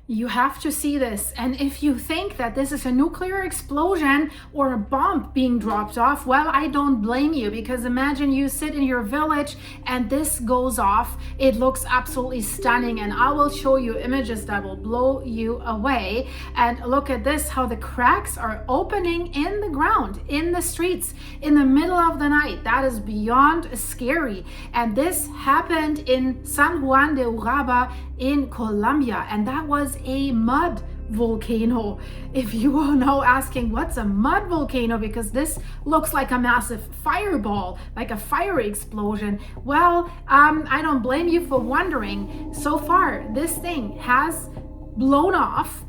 You have to see this. And if you think that this is a nuclear explosion or a bomb being dropped off, well, I don't blame you, because imagine you sit in your village and this goes off. It looks absolutely stunning. And I will show you images that will blow you away. And look at this, how the cracks are opening in the ground, in the streets, in the middle of the night. That is beyond scary. And this happened in San Juan de Urabá in Colombia, and that was a mud volcano. If you are now asking what's a mud volcano, because this looks like a massive fireball, like a fire explosion, well, I don't blame you for wondering. So far, this thing has blown off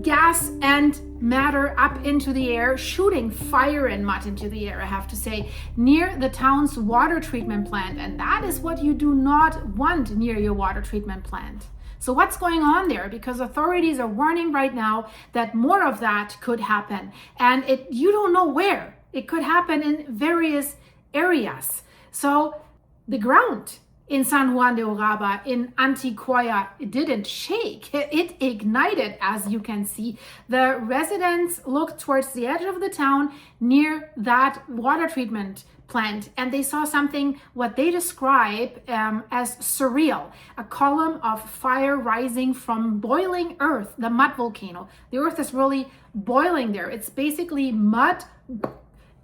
gas and matter up into the air, shooting fire and mud into the air, I have to say, near the town's water treatment plant. And that is what you do not want near your water treatment plant. So what's going on there? Because authorities are warning right now that more of that could happen. And you don't know where. It could happen in various areas. So the ground in San Juan de Urabá, in Antioquia, it didn't shake. It ignited, as you can see. The residents looked towards the edge of the town near that water treatment plant, and they saw something, what they describe as surreal, a column of fire rising from boiling earth, the mud volcano. The earth is really boiling there. It's basically mud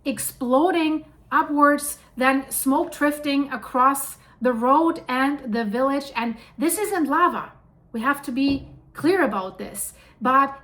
exploding upwards, then smoke drifting across the road and the village. And this isn't lava. We have to be clear about this. But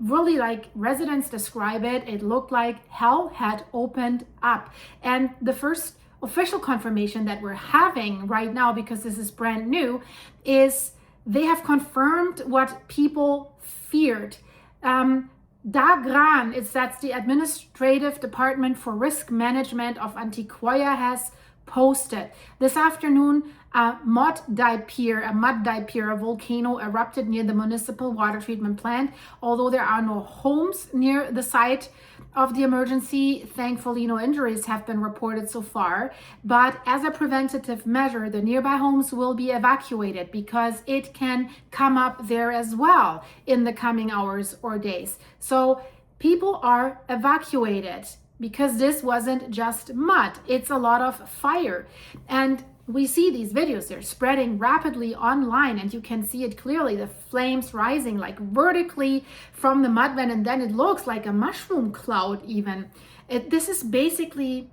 really, like residents describe it, it looked like hell had opened up. And the first official confirmation that we're having right now, because this is brand new, is they have confirmed what people feared. DAGRAN, that's the Administrative Department for Risk Management of Antioquia, has posted this afternoon a mud pier, a volcano erupted near the municipal water treatment plant. Although there are no homes near the site of the emergency, thankfully no injuries have been reported so far. But as a preventative measure, the nearby homes will be evacuated, because it can come up there as well in the coming hours or days. So people are evacuated, because this wasn't just mud, it's a lot of fire. And we see these videos, they're spreading rapidly online, and you can see it clearly, the flames rising like vertically from the mud vent, and then it looks like a mushroom cloud even. This is basically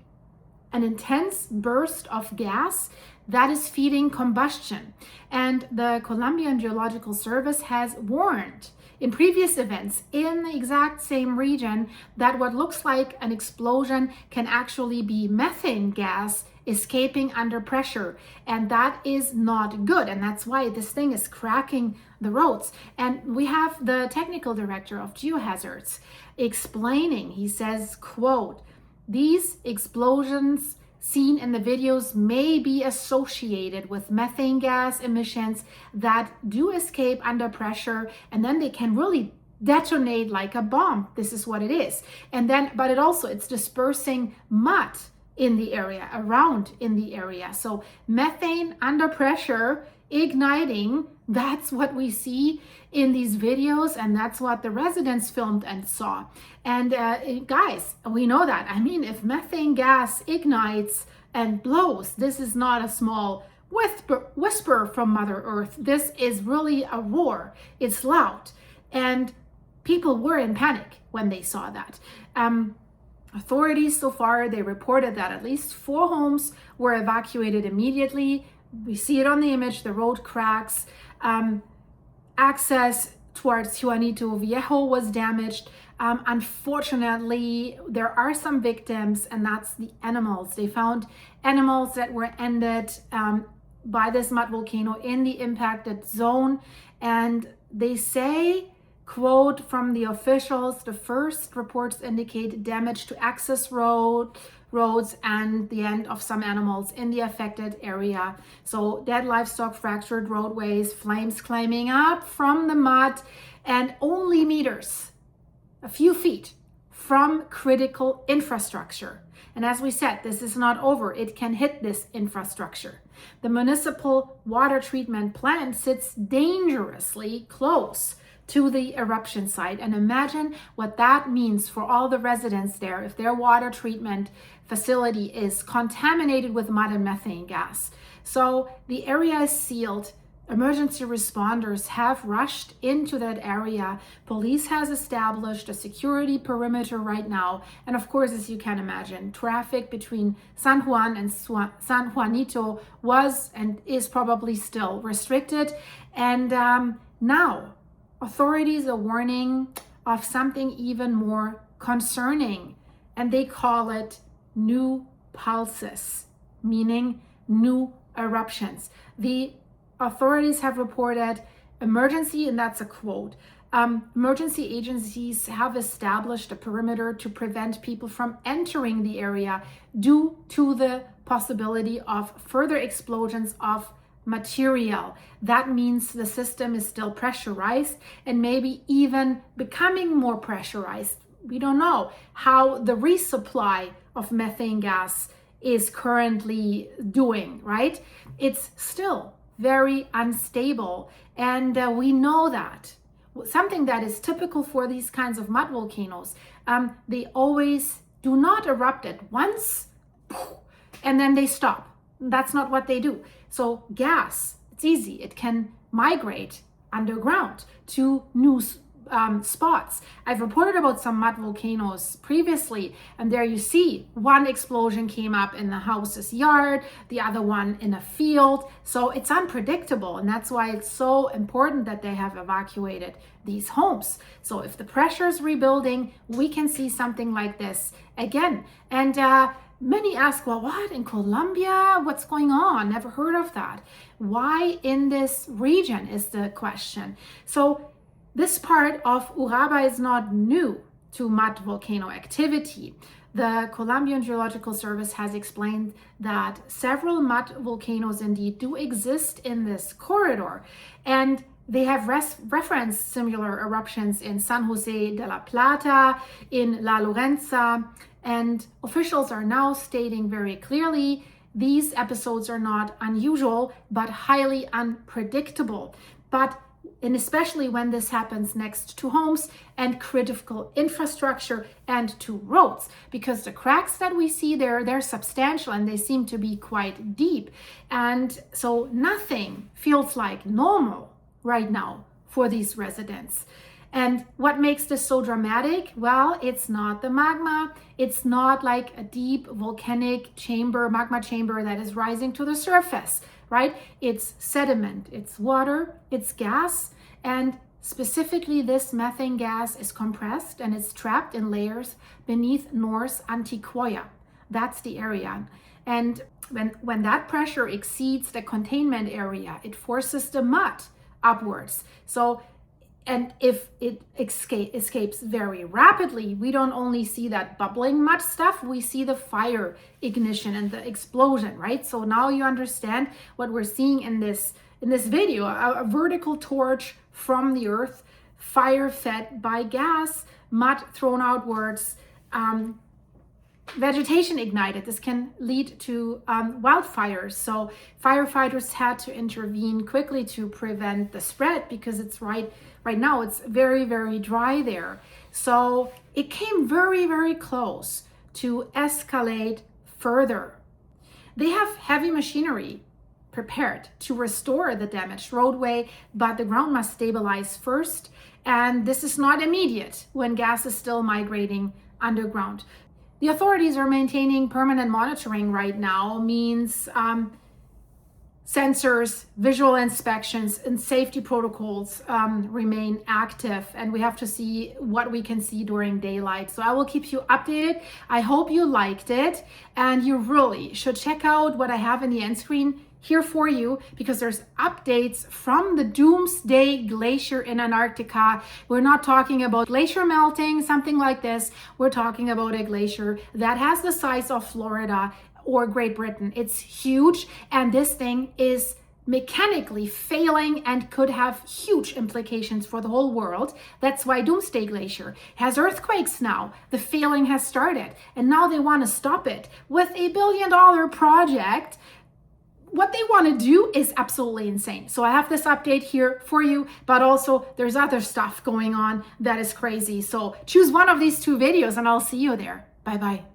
an intense burst of gas that is feeding combustion. And the Colombian Geological Service has warned in previous events in the exact same region that what looks like an explosion can actually be methane gas escaping under pressure. And that is not good. And that's why this thing is cracking the roads. And we have the technical director of geohazards explaining, he says, quote, "These explosions seen in the videos may be associated with methane gas emissions that do escape under pressure, and then they can really detonate like a bomb." This is what it is. And then, but it's dispersing mud in the area, around in the area. So methane under pressure, igniting, that's what we see in these videos, and that's what the residents filmed and saw. And guys, we know that. I mean, if methane gas ignites and blows, this is not a small whisper from Mother Earth. This is really a roar. It's loud. And people were in panic when they saw that. Authorities so far, they reported that at least 4 homes were evacuated immediately. We see it on the image, the road cracks. Access towards Juanito Viejo was damaged. Unfortunately, there are some victims, and that's the animals. They found animals that were ended by this mud volcano in the impacted zone. And they say, quote from the officials, the first reports indicate damage to access roads and the end of some animals in the affected area. So dead livestock, fractured roadways, flames climbing up from the mud, and only meters, a few feet from critical infrastructure. And as we said, this is not over. It can hit this infrastructure. The municipal water treatment plant sits dangerously close to the eruption site. And imagine what that means for all the residents there if their water treatment facility is contaminated with mud and methane gas. So the area is sealed. Emergency responders have rushed into that area. Police has established a security perimeter right now. And of course, as you can imagine, traffic between San Juan and San Juanito was and is probably still restricted. And now authorities are warning of something even more concerning, and they call it new pulses, meaning new eruptions. The authorities have reported emergency, and that's a quote, emergency agencies have established a perimeter to prevent people from entering the area due to the possibility of further explosions of material. That means the system is still pressurized and maybe even becoming more pressurized. We don't know how the resupply of methane gas is currently doing, right? It's still very unstable, and we know that. Something that is typical for these kinds of mud volcanoes, they always do not erupt at once and then they stop. That's not what they do. So gas, it's easy. It can migrate underground to new spots. I've reported about some mud volcanoes previously, and there you see one explosion came up in the house's yard, the other one in a field. So it's unpredictable, and that's why it's so important that they have evacuated these homes. So if the pressure is rebuilding, we can see something like this again. And many ask, well, what in Colombia? What's going on? Never heard of that. Why in this region is the question. So this part of Urabá is not new to mud volcano activity. The Colombian Geological Service has explained that several mud volcanoes indeed do exist in this corridor, and they have referenced similar eruptions in San Jose de la Plata, in La Lorenza, and officials are now stating very clearly these episodes are not unusual but highly unpredictable. And especially when this happens next to homes and critical infrastructure and to roads, because the cracks that we see there, they're substantial and they seem to be quite deep. And so nothing feels like normal right now for these residents. And what makes this so dramatic? Well, it's not the magma. It's not like a deep volcanic chamber, magma chamber that is rising to the surface, right? It's sediment, it's water, it's gas, and specifically this methane gas is compressed and it's trapped in layers beneath North Antioquia. That's the area. And when that pressure exceeds the containment area, it forces the mud upwards. So, and if it escapes very rapidly, we don't only see that bubbling mud stuff, we see the fire ignition and the explosion, right? So now you understand what we're seeing in this video, a vertical torch from the earth, fire fed by gas, mud thrown outwards, vegetation ignited. This can lead to wildfires. So firefighters had to intervene quickly to prevent the spread because it's right now it's very, very dry there. So it came very, very close to escalate further. They have heavy machinery prepared to restore the damaged roadway, but the ground must stabilize first. And this is not immediate when gas is still migrating underground. The authorities are maintaining permanent monitoring right now, means sensors, visual inspections, and safety protocols remain active, and we have to see what we can see during daylight. So I will keep you updated. I hope you liked it, and you really should check out what I have in the end screen here for you, because there's updates from the Doomsday Glacier in Antarctica. We're not talking about glacier melting, something like this. We're talking about a glacier that has the size of Florida or Great Britain. It's huge, and this thing is mechanically failing and could have huge implications for the whole world. That's why Doomsday Glacier has earthquakes now. The failing has started, and now they want to stop it with a $1 billion project. What they want to do is absolutely insane. So I have this update here for you, but also there's other stuff going on that is crazy. So choose one of these two videos and I'll see you there. Bye-bye.